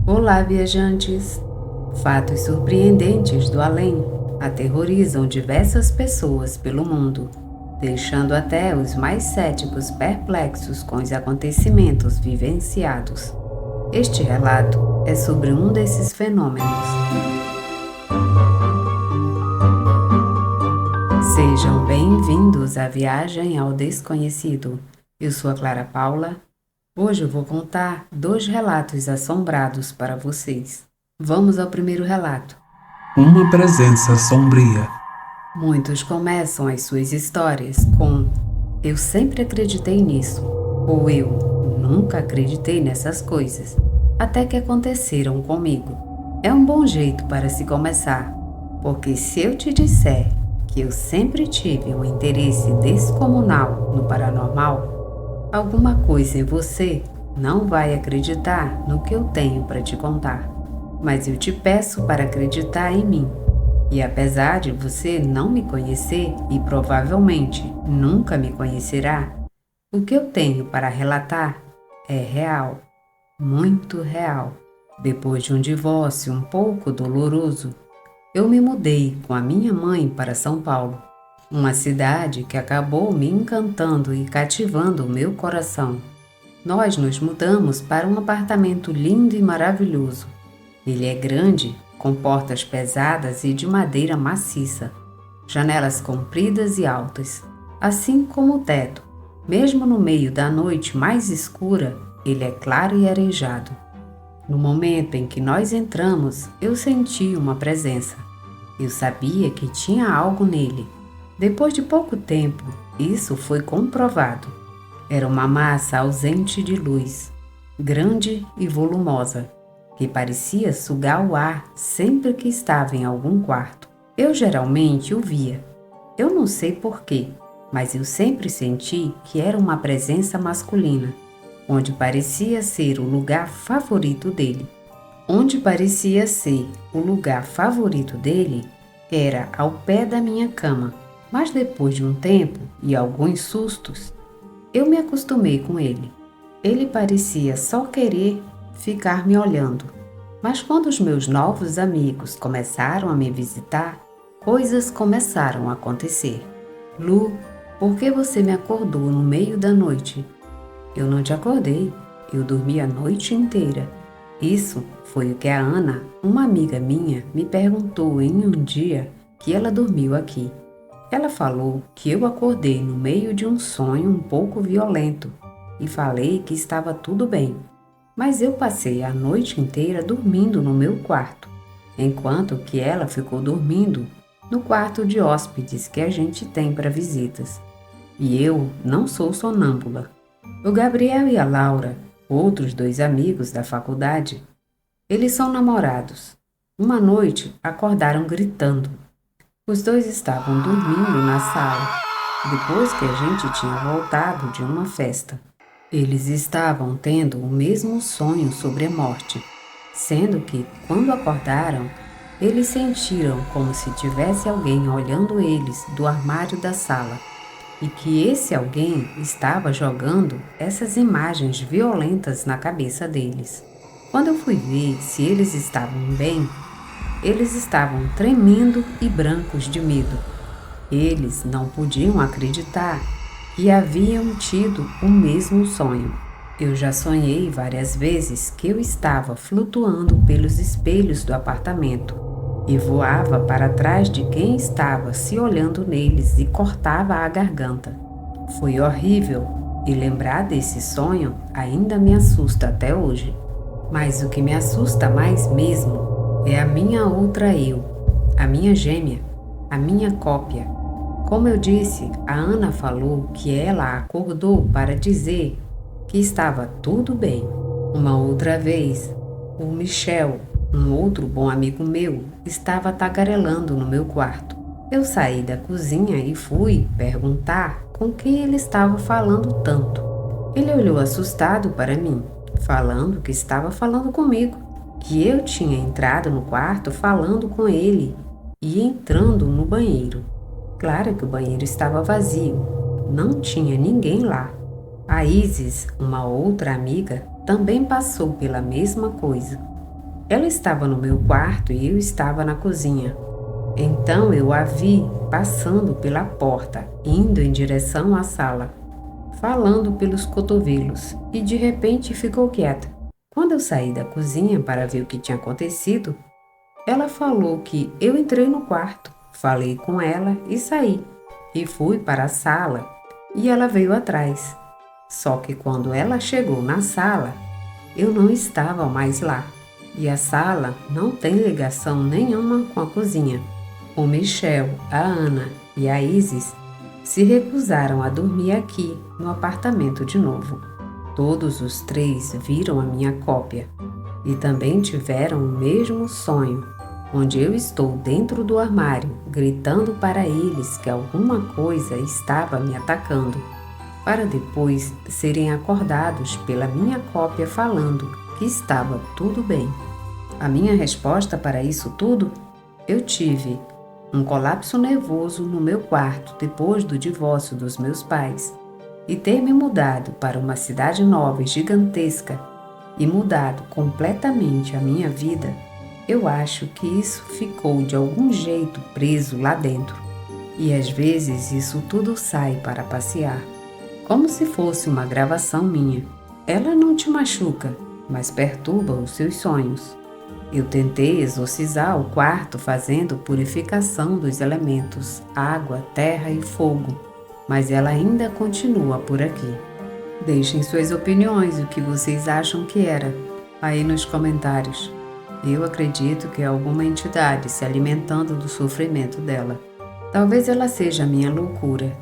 Olá, viajantes! Fatos surpreendentes do além aterrorizam diversas pessoas pelo mundo, deixando até os mais céticos perplexos com os acontecimentos vivenciados. Este relato é sobre um desses fenômenos. Sejam bem-vindos à viagem ao desconhecido. Eu sou a Clara Paula. Hoje eu vou contar 2 relatos assombrados para vocês. Vamos ao primeiro relato. Uma presença sombria. Muitos começam as suas histórias com "eu sempre acreditei nisso" ou "eu nunca acreditei nessas coisas", até que aconteceram comigo. É um bom jeito para se começar, porque se eu te disser que eu sempre tive um interesse descomunal no paranormal, alguma coisa em você não vai acreditar no que eu tenho para te contar. Mas eu te peço para acreditar em mim. E apesar de você não me conhecer e provavelmente nunca me conhecerá, o que eu tenho para relatar é real, muito real. Depois de um divórcio um pouco doloroso, eu me mudei com a minha mãe para São Paulo, uma cidade que acabou me encantando e cativando o meu coração. Nós nos mudamos para um apartamento lindo e maravilhoso. Ele é grande, com portas pesadas e de madeira maciça, janelas compridas e altas, assim como o teto. Mesmo no meio da noite mais escura, ele é claro e arejado. No momento em que nós entramos, eu senti uma presença. Eu sabia que tinha algo nele. Depois de pouco tempo, isso foi comprovado. Era uma massa ausente de luz, grande e volumosa, que parecia sugar o ar sempre que estava em algum quarto. Eu geralmente o via. Eu não sei porquê, mas eu sempre senti que era uma presença masculina, onde parecia ser o lugar favorito dele. Era ao pé da minha cama, mas depois de um tempo e alguns sustos, eu me acostumei com ele. Ele parecia só querer ficar me olhando. Mas quando os meus novos amigos começaram a me visitar, coisas começaram a acontecer. "Lu, por que você me acordou no meio da noite?" "Eu não te acordei, eu dormi a noite inteira." Isso foi o que a Ana, uma amiga minha, me perguntou em um dia que ela dormiu aqui. Ela falou que eu acordei no meio de um sonho um pouco violento e falei que estava tudo bem. Mas eu passei a noite inteira dormindo no meu quarto, enquanto que ela ficou dormindo no quarto de hóspedes que a gente tem para visitas. E eu não sou sonâmbula. O Gabriel e a Laura, outros 2 amigos da faculdade, eles são namorados. Uma noite acordaram gritando. Os 2 estavam dormindo na sala, depois que a gente tinha voltado de uma festa. Eles estavam tendo o mesmo sonho sobre a morte, sendo que, quando acordaram, eles sentiram como se tivesse alguém olhando eles do armário da sala e que esse alguém estava jogando essas imagens violentas na cabeça deles. Quando eu fui ver se eles estavam bem, eles estavam tremendo e brancos de medo. Eles não podiam acreditar que haviam tido o mesmo sonho. Eu já sonhei várias vezes que eu estava flutuando pelos espelhos do apartamento e voava para trás de quem estava se olhando neles e cortava a garganta. Foi horrível e lembrar desse sonho ainda me assusta até hoje. Mas o que me assusta mais mesmo é a minha outra eu, a minha gêmea, a minha cópia. Como eu disse, a Ana falou que ela acordou para dizer que estava tudo bem. Uma outra vez, o Michel, um outro bom amigo meu, estava tagarelando no meu quarto. Eu saí da cozinha e fui perguntar com quem ele estava falando tanto. Ele olhou assustado para mim, falando que estava falando comigo, que eu tinha entrado no quarto falando com ele e entrando no banheiro. Claro que o banheiro estava vazio, não tinha ninguém lá. A Isis, uma outra amiga, também passou pela mesma coisa. Ela estava no meu quarto e eu estava na cozinha. Então eu a vi passando pela porta, indo em direção à sala, falando pelos cotovelos, e de repente ficou quieta. Quando eu saí da cozinha para ver o que tinha acontecido, ela falou que eu entrei no quarto, falei com ela e saí. E fui para a sala e ela veio atrás. Só que quando ela chegou na sala, eu não estava mais lá. E a sala não tem ligação nenhuma com a cozinha. O Michel, a Ana e a Isis se recusaram a dormir aqui no apartamento de novo. Todos os três viram a minha cópia e também tiveram o mesmo sonho, onde eu estou dentro do armário, gritando para eles que alguma coisa estava me atacando, para depois serem acordados pela minha cópia falando que estava tudo bem. A minha resposta para isso tudo? Eu tive um colapso nervoso no meu quarto depois do divórcio dos meus pais e ter me mudado para uma cidade nova e gigantesca e mudado completamente a minha vida. Eu acho que isso ficou de algum jeito preso lá dentro. E às vezes isso tudo sai para passear, como se fosse uma gravação minha. Ela não te machuca, mas perturba os seus sonhos. Eu tentei exorcizar o quarto fazendo purificação dos elementos, água, terra e fogo, mas ela ainda continua por aqui. Deixem suas opiniões, o que vocês acham que era, aí nos comentários. Eu acredito que é alguma entidade se alimentando do sofrimento dela. Talvez ela seja a minha loucura.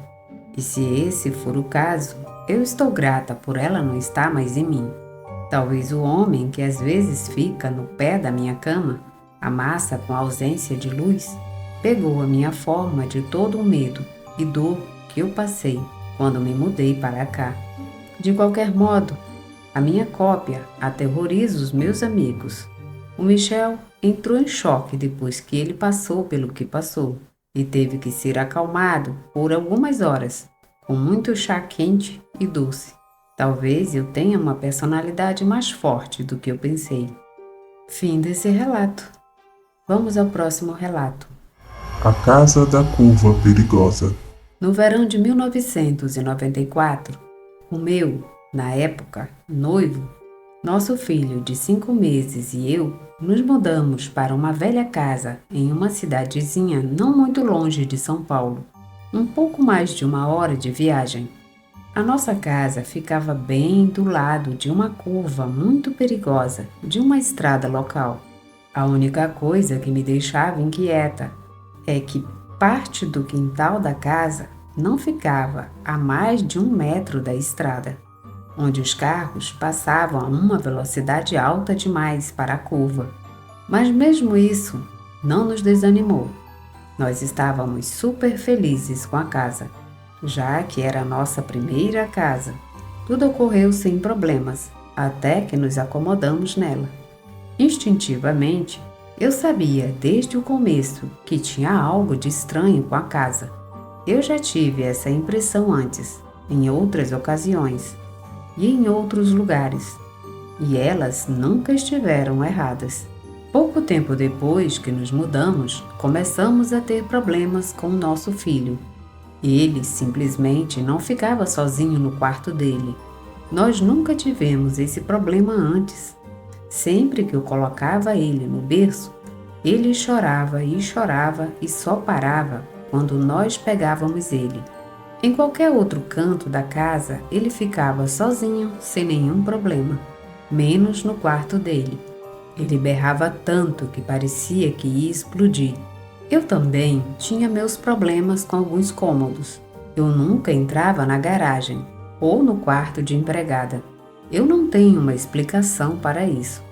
E se esse for o caso, eu estou grata por ela não estar mais em mim. Talvez o homem que às vezes fica no pé da minha cama, a massa com ausência de luz, pegou a minha forma de todo o medo e dor que eu passei quando me mudei para cá. De qualquer modo, a minha cópia aterroriza os meus amigos. O Michel entrou em choque depois que ele passou pelo que passou e teve que ser acalmado por algumas horas, com muito chá quente e doce. Talvez eu tenha uma personalidade mais forte do que eu pensei. Fim desse relato. Vamos ao próximo relato. A Casa da Curva Perigosa. No verão de 1994, o meu, na época, noivo, nosso filho de 5 meses e eu nos mudamos para uma velha casa em uma cidadezinha não muito longe de São Paulo, um pouco mais de 1 hora de viagem. A nossa casa ficava bem do lado de uma curva muito perigosa de uma estrada local. A única coisa que me deixava inquieta é que parte do quintal da casa não ficava a mais de 1 metro da estrada, onde os carros passavam a uma velocidade alta demais para a curva. Mas mesmo isso não nos desanimou. Nós estávamos super felizes com a casa, já que era a nossa primeira casa. Tudo ocorreu sem problemas, até que nos acomodamos nela. Instintivamente, eu sabia desde o começo que tinha algo de estranho com a casa. Eu já tive essa impressão antes, em outras ocasiões e em outros lugares, e elas nunca estiveram erradas. Pouco tempo depois que nos mudamos, começamos a ter problemas com o nosso filho. Ele simplesmente não ficava sozinho no quarto dele. Nós nunca tivemos esse problema antes. Sempre que eu colocava ele no berço, ele chorava e só parava quando nós pegávamos ele. Em qualquer outro canto da casa, ele ficava sozinho, sem nenhum problema, menos no quarto dele. Ele berrava tanto que parecia que ia explodir. Eu também tinha meus problemas com alguns cômodos. Eu nunca entrava na garagem ou no quarto de empregada. Eu não tenho uma explicação para isso,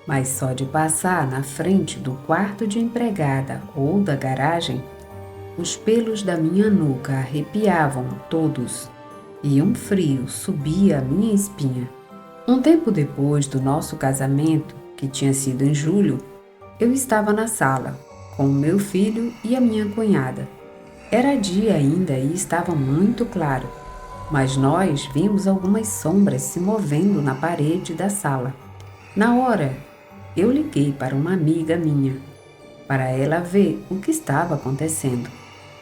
mas só de passar na frente do quarto de empregada ou da garagem, os pelos da minha nuca arrepiavam todos e um frio subia a minha espinha. Um tempo depois do nosso casamento, que tinha sido em julho, eu estava na sala com o meu filho e a minha cunhada. Era dia ainda e estava muito claro, mas nós vimos algumas sombras se movendo na parede da sala. Na hora eu liguei para uma amiga minha, para ela ver o que estava acontecendo.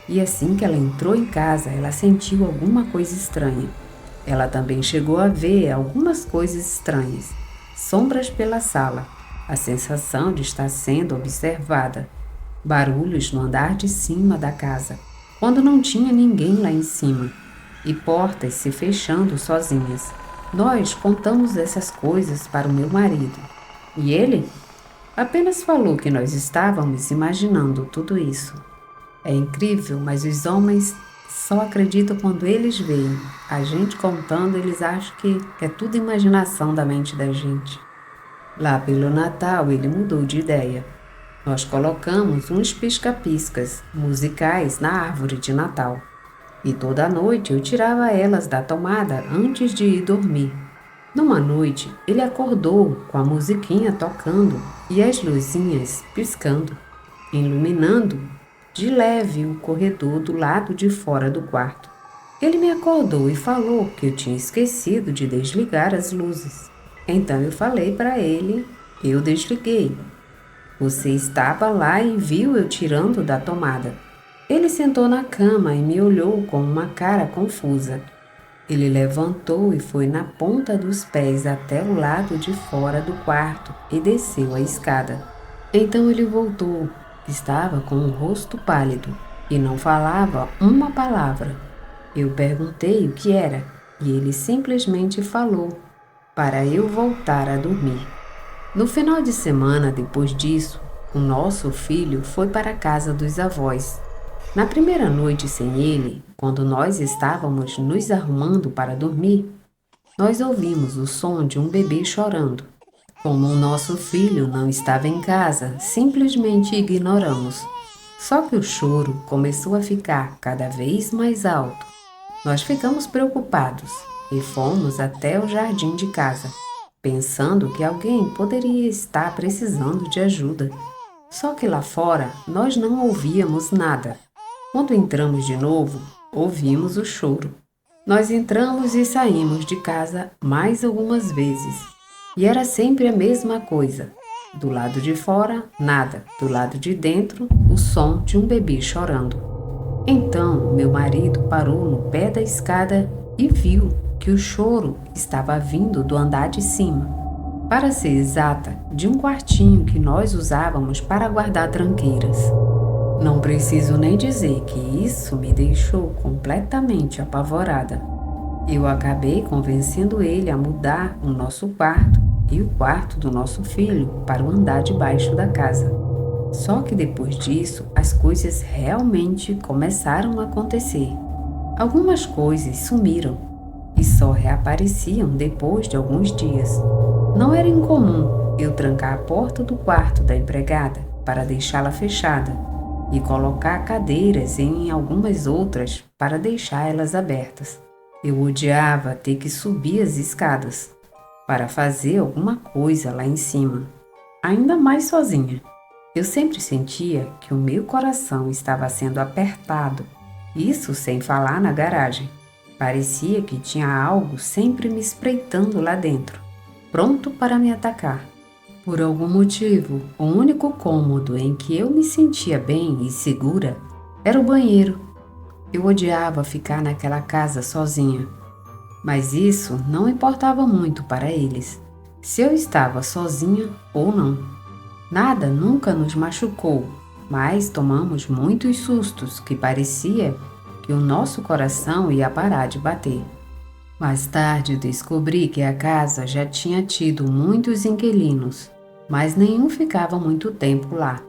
E assim que ela entrou em casa, ela sentiu alguma coisa estranha. Ela também chegou a ver algumas coisas estranhas, sombras pela sala, a sensação de estar sendo observada, barulhos no andar de cima da casa, quando não tinha ninguém lá em cima, e portas se fechando sozinhas. Nós contamos essas coisas para o meu marido, e ele apenas falou que nós estávamos imaginando tudo isso. É incrível, mas os homens só acreditam quando eles veem. A gente contando, eles acham que é tudo imaginação da mente da gente. Lá pelo Natal, ele mudou de ideia. Nós colocamos uns pisca-piscas musicais na árvore de Natal. E toda noite eu tirava elas da tomada antes de ir dormir. Numa noite, ele acordou com a musiquinha tocando e as luzinhas piscando, iluminando de leve o corredor do lado de fora do quarto. Ele me acordou e falou que eu tinha esquecido de desligar as luzes. Então eu falei para ele, eu desliguei. Você estava lá e viu eu tirando da tomada. Ele sentou na cama e me olhou com uma cara confusa. Ele levantou e foi na ponta dos pés até o lado de fora do quarto e desceu a escada. Então ele voltou. Estava com o rosto pálido e não falava uma palavra. Eu perguntei o que era e ele simplesmente falou para eu voltar a dormir. No final de semana depois disso, o nosso filho foi para a casa dos avós. Na primeira noite sem ele, quando nós estávamos nos arrumando para dormir, nós ouvimos o som de um bebê chorando. Como o nosso filho não estava em casa, simplesmente ignoramos. Só que o choro começou a ficar cada vez mais alto. Nós ficamos preocupados e fomos até o jardim de casa, pensando que alguém poderia estar precisando de ajuda. Só que lá fora nós não ouvíamos nada. Quando entramos de novo, ouvimos o choro. Nós entramos e saímos de casa mais algumas vezes. E era sempre a mesma coisa. Do lado de fora, nada. Do lado de dentro, o som de um bebê chorando. Então, meu marido parou no pé da escada e viu que o choro estava vindo do andar de cima. Para ser exata, de um quartinho que nós usávamos para guardar tranqueiras. Não preciso nem dizer que isso me deixou completamente apavorada. Eu acabei convencendo ele a mudar o nosso quarto e o quarto do nosso filho para o andar de baixo da casa. Só que depois disso, as coisas realmente começaram a acontecer. Algumas coisas sumiram e só reapareciam depois de alguns dias. Não era incomum eu trancar a porta do quarto da empregada para deixá-la fechada e colocar cadeiras em algumas outras para deixar elas abertas. Eu odiava ter que subir as escadas para fazer alguma coisa lá em cima, ainda mais sozinha. Eu sempre sentia que o meu coração estava sendo apertado, isso sem falar na garagem. Parecia que tinha algo sempre me espreitando lá dentro, pronto para me atacar. Por algum motivo, o único cômodo em que eu me sentia bem e segura era o banheiro. Eu odiava ficar naquela casa sozinha, mas isso não importava muito para eles, se eu estava sozinha ou não. Nada nunca nos machucou, mas tomamos muitos sustos que parecia que o nosso coração ia parar de bater. Mais tarde descobri que a casa já tinha tido muitos inquilinos, mas nenhum ficava muito tempo lá.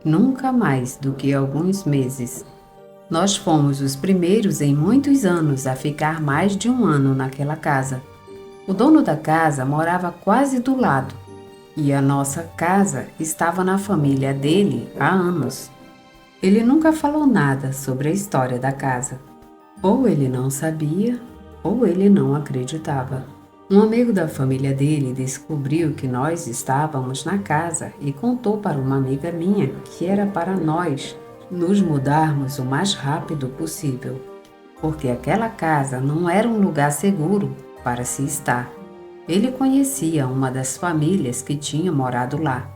Nunca mais do que alguns meses. Nós fomos os primeiros em muitos anos a ficar mais de um ano naquela casa. O dono da casa morava quase do lado e a nossa casa estava na família dele há anos. Ele nunca falou nada sobre a história da casa. Ou ele não sabia, ou ele não acreditava. Um amigo da família dele descobriu que nós estávamos na casa e contou para uma amiga minha que era para nós nos mudarmos o mais rápido possível, porque aquela casa não era um lugar seguro para se estar. Ele conhecia uma das famílias que tinha morado lá.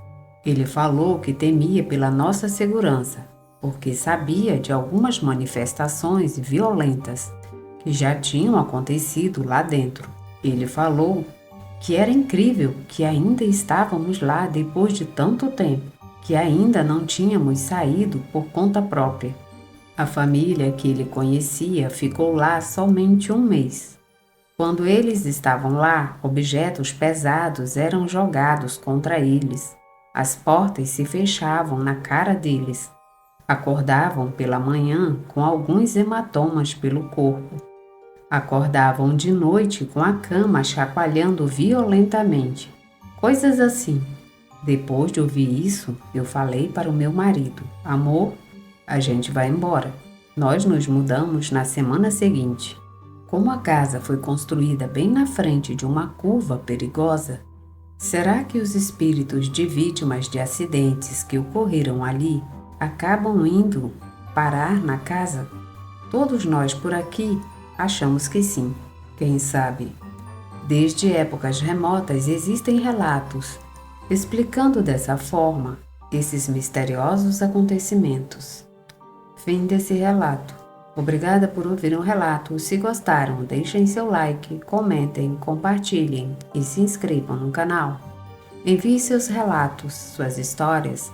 Ele falou que temia pela nossa segurança, porque sabia de algumas manifestações violentas que já tinham acontecido lá dentro. Ele falou que era incrível que ainda estávamos lá depois de tanto tempo, que ainda não tínhamos saído por conta própria. A família que ele conhecia ficou lá somente um mês. Quando eles estavam lá, objetos pesados eram jogados contra eles. As portas se fechavam na cara deles. Acordavam pela manhã com alguns hematomas pelo corpo. Acordavam de noite com a cama chacoalhando violentamente. Coisas assim. Depois de ouvir isso, eu falei para o meu marido: amor, a gente vai embora. Nós nos mudamos na semana seguinte. Como a casa foi construída bem na frente de uma curva perigosa, será que os espíritos de vítimas de acidentes que ocorreram ali acabam indo parar na casa? Todos nós por aqui achamos que sim. Quem sabe? Desde épocas remotas existem relatos explicando dessa forma esses misteriosos acontecimentos. Fim desse relato. Obrigada por ouvir o relato. Se gostaram, deixem seu like, comentem, compartilhem e se inscrevam no canal. Envie seus relatos, suas histórias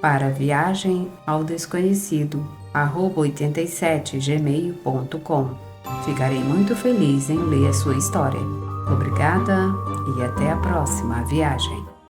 para viagemaldesconhecido@87gmail.com. Ficarei muito feliz em ler a sua história. Obrigada e até a próxima viagem.